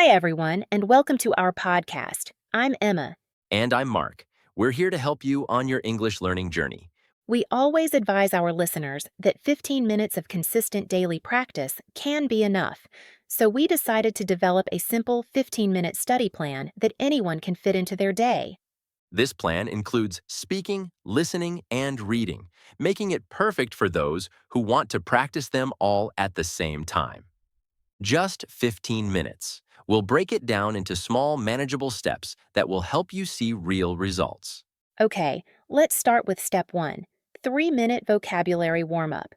Hi, everyone, and welcome to our podcast. I'm Emma. And I'm Mark. We're here to help you on your English learning journey. We always advise our listeners that 15 minutes of consistent daily practice can be enough, so we decided to develop a simple 15-minute study plan that anyone can fit into their day. This plan includes speaking, listening, and reading, making it perfect for those who want to practice them all at the same time. Just 15 minutes. We'll break it down into small, manageable steps that will help you see real results. Okay, let's start with step 1, 3-minute vocabulary warm-up.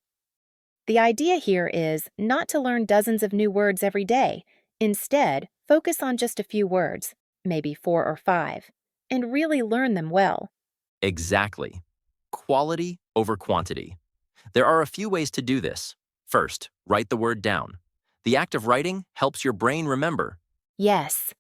The idea here is not to learn dozens of new words every day. Instead, focus on just a few words, maybe 4 or 5, and really learn them well. Exactly. Quality over quantity. There are a few ways to do this. First, write the word down. The act of writing helps your brain remember. Yes.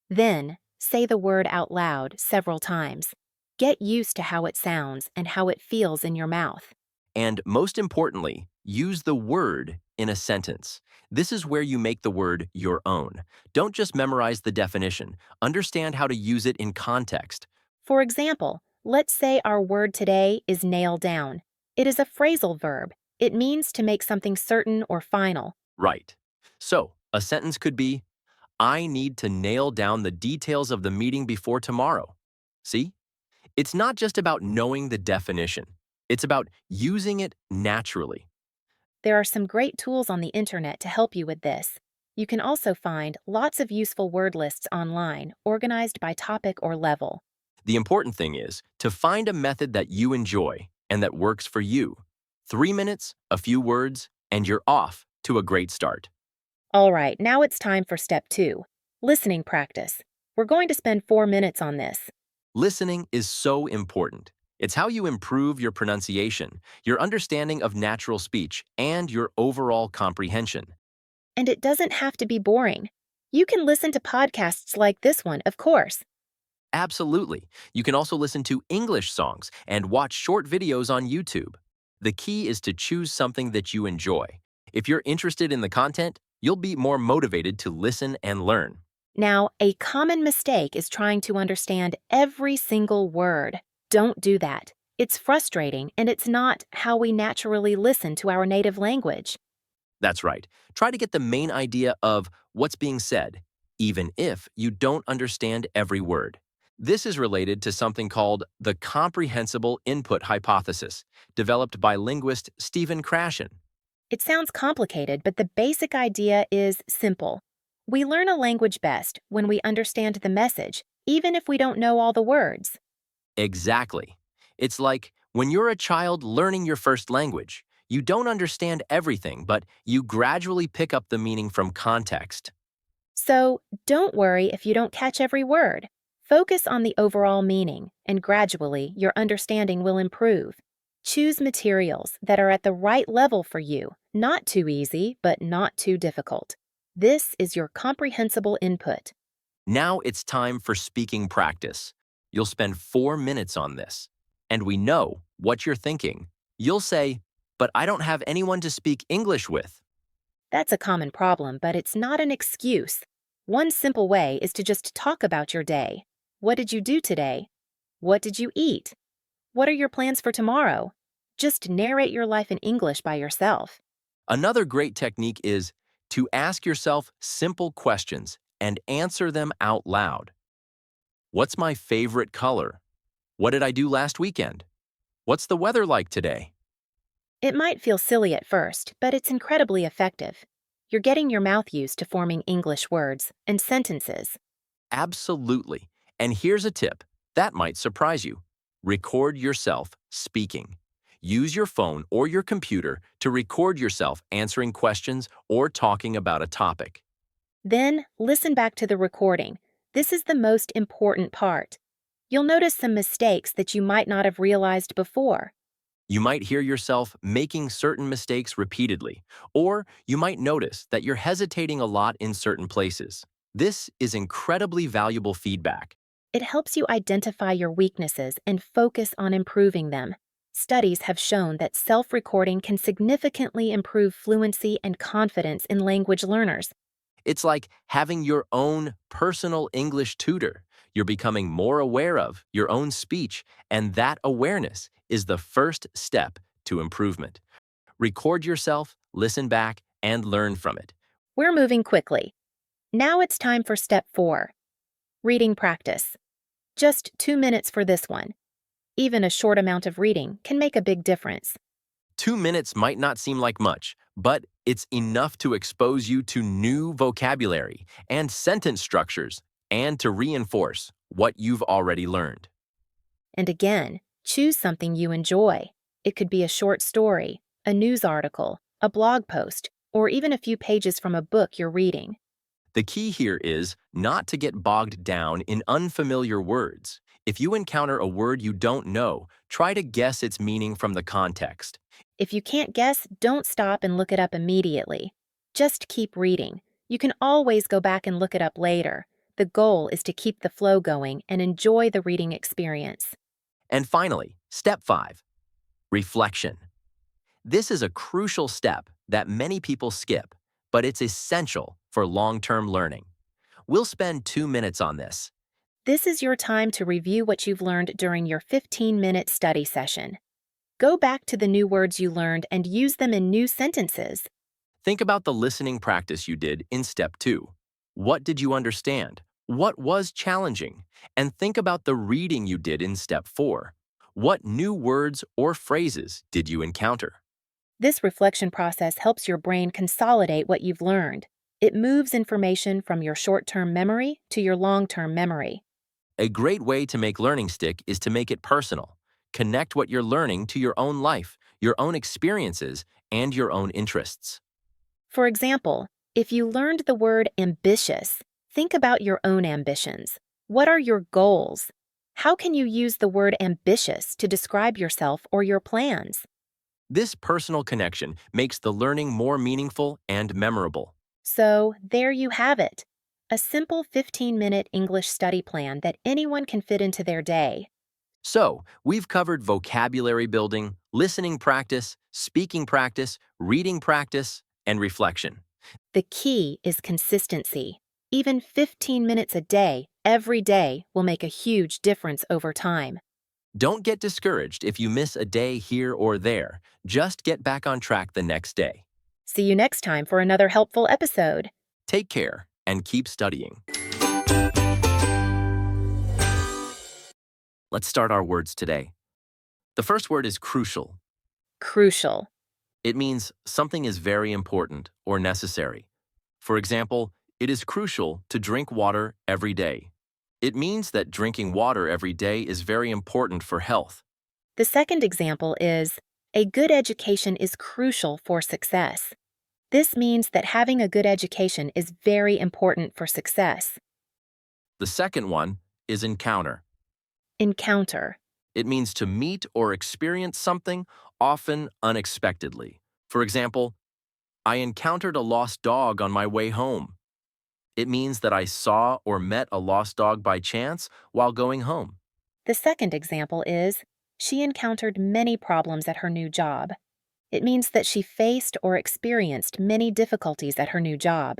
Then, say the word out loud several times. Get used to how it sounds and how it feels in your mouth. And most importantly, use the word in a sentence. This is where you make the word your own. Don't just memorize the definition. Understand how to use it in context. For example, let's say our word today is nail down. It is a phrasal verb. It means to make something certain or final. Right. So, a sentence could be, I need to nail down the details of the meeting before tomorrow. See? It's not just about knowing the definition. It's about using it naturally. There are some great tools on the internet to help you with this. You can also find lots of useful word lists online, organized by topic or level. The important thing is to find a method that you enjoy and that works for you. 3 minutes, a few words, and you're off to a great start. All right, now it's time for step 2, listening practice. We're going to spend 4 minutes on this. Listening is so important. It's how you improve your pronunciation, your understanding of natural speech, and your overall comprehension. And it doesn't have to be boring. You can listen to podcasts like this one, of course. Absolutely. You can also listen to English songs and watch short videos on YouTube. The key is to choose something that you enjoy. If you're interested in the content, you'll be more motivated to listen and learn. Now, a common mistake is trying to understand every single word. Don't do that. It's frustrating, and it's not how we naturally listen to our native language. That's right. Try to get the main idea of what's being said, even if you don't understand every word. This is related to something called the comprehensible input hypothesis, developed by linguist Stephen Krashen. It sounds complicated, but the basic idea is simple. We learn a language best when we understand the message, even if we don't know all the words. Exactly. It's like when you're a child learning your first language. You don't understand everything, but you gradually pick up the meaning from context. So, don't worry if you don't catch every word. Focus on the overall meaning, and gradually your understanding will improve. Choose materials that are at the right level for you, not too easy, but not too difficult. This is your comprehensible input. Now it's time for speaking practice. You'll spend 4 minutes on this. And we know what you're thinking. You'll say, but I don't have anyone to speak English with. That's a common problem, but it's not an excuse. One simple way is to just talk about your day. What did you do today? What did you eat? What are your plans for tomorrow? Just narrate your life in English by yourself. Another great technique is to ask yourself simple questions and answer them out loud. What's my favorite color? What did I do last weekend? What's the weather like today? It might feel silly at first, but it's incredibly effective. You're getting your mouth used to forming English words and sentences. Absolutely. And here's a tip that might surprise you. Record yourself speaking. Use your phone or your computer to record yourself answering questions or talking about a topic. Then, listen back to the recording. This is the most important part. You'll notice some mistakes that you might not have realized before. You might hear yourself making certain mistakes repeatedly, or you might notice that you're hesitating a lot in certain places. This is incredibly valuable feedback. It helps you identify your weaknesses and focus on improving them. Studies have shown that self-recording can significantly improve fluency and confidence in language learners. It's like having your own personal English tutor. You're becoming more aware of your own speech, and that awareness is the first step to improvement. Record yourself, listen back, and learn from it. We're moving quickly. Now it's time for step 4, reading practice. Just 2 minutes for this one. Even a short amount of reading can make a big difference. 2 minutes might not seem like much, but it's enough to expose you to new vocabulary and sentence structures and to reinforce what you've already learned. And again, choose something you enjoy. It could be a short story, a news article, a blog post, or even a few pages from a book you're reading. The key here is not to get bogged down in unfamiliar words. If you encounter a word you don't know, try to guess its meaning from the context. If you can't guess, don't stop and look it up immediately. Just keep reading. You can always go back and look it up later. The goal is to keep the flow going and enjoy the reading experience. And finally, step 5, reflection. This is a crucial step that many people skip, but it's essential for long-term learning. We'll spend 2 minutes on this. This is your time to review what you've learned during your 15-minute study session. Go back to the new words you learned and use them in new sentences. Think about the listening practice you did in step 2. What did you understand? What was challenging? And think about the reading you did in step 4. What new words or phrases did you encounter? This reflection process helps your brain consolidate what you've learned. It moves information from your short-term memory to your long-term memory. A great way to make learning stick is to make it personal. Connect what you're learning to your own life, your own experiences, and your own interests. For example, if you learned the word ambitious, think about your own ambitions. What are your goals? How can you use the word ambitious to describe yourself or your plans? This personal connection makes the learning more meaningful and memorable. So, there you have it. A simple 15-minute English study plan that anyone can fit into their day. So, we've covered vocabulary building, listening practice, speaking practice, reading practice, and reflection. The key is consistency. Even 15 minutes a day, every day, will make a huge difference over time. Don't get discouraged if you miss a day here or there. Just get back on track the next day. See you next time for another helpful episode. Take care and keep studying. Let's start our words today. The first word is crucial. Crucial. It means something is very important or necessary. For example, it is crucial to drink water every day. It means that drinking water every day is very important for health. The second example is, a good education is crucial for success. This means that having a good education is very important for success. The second one is encounter. Encounter. It means to meet or experience something, often unexpectedly. For example, I encountered a lost dog on my way home. It means that I saw or met a lost dog by chance while going home. The second example is, she encountered many problems at her new job. It means that she faced or experienced many difficulties at her new job.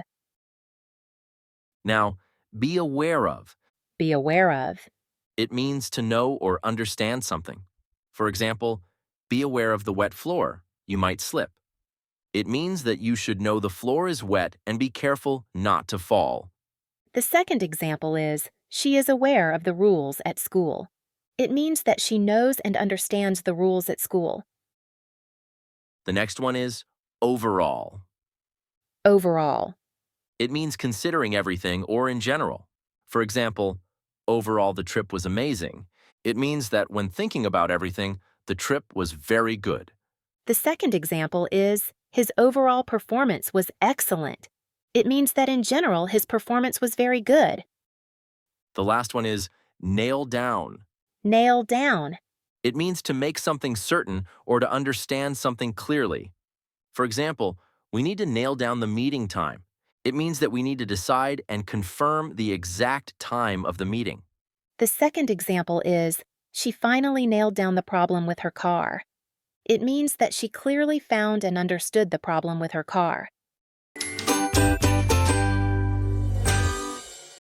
Now, be aware of. Be aware of. It means to know or understand something. For example, be aware of the wet floor. You might slip. It means that you should know the floor is wet and be careful not to fall. The second example is, she is aware of the rules at school. It means that she knows and understands the rules at school. The next one is overall. Overall. It means considering everything or in general. For example, overall the trip was amazing. It means that when thinking about everything, the trip was very good. The second example is, his overall performance was excellent. It means that in general, his performance was very good. The last one is nail down. Nail down. It means to make something certain or to understand something clearly. For example, we need to nail down the meeting time. It means that we need to decide and confirm the exact time of the meeting. The second example is, she finally nailed down the problem with her car. It means that she clearly found and understood the problem with her car.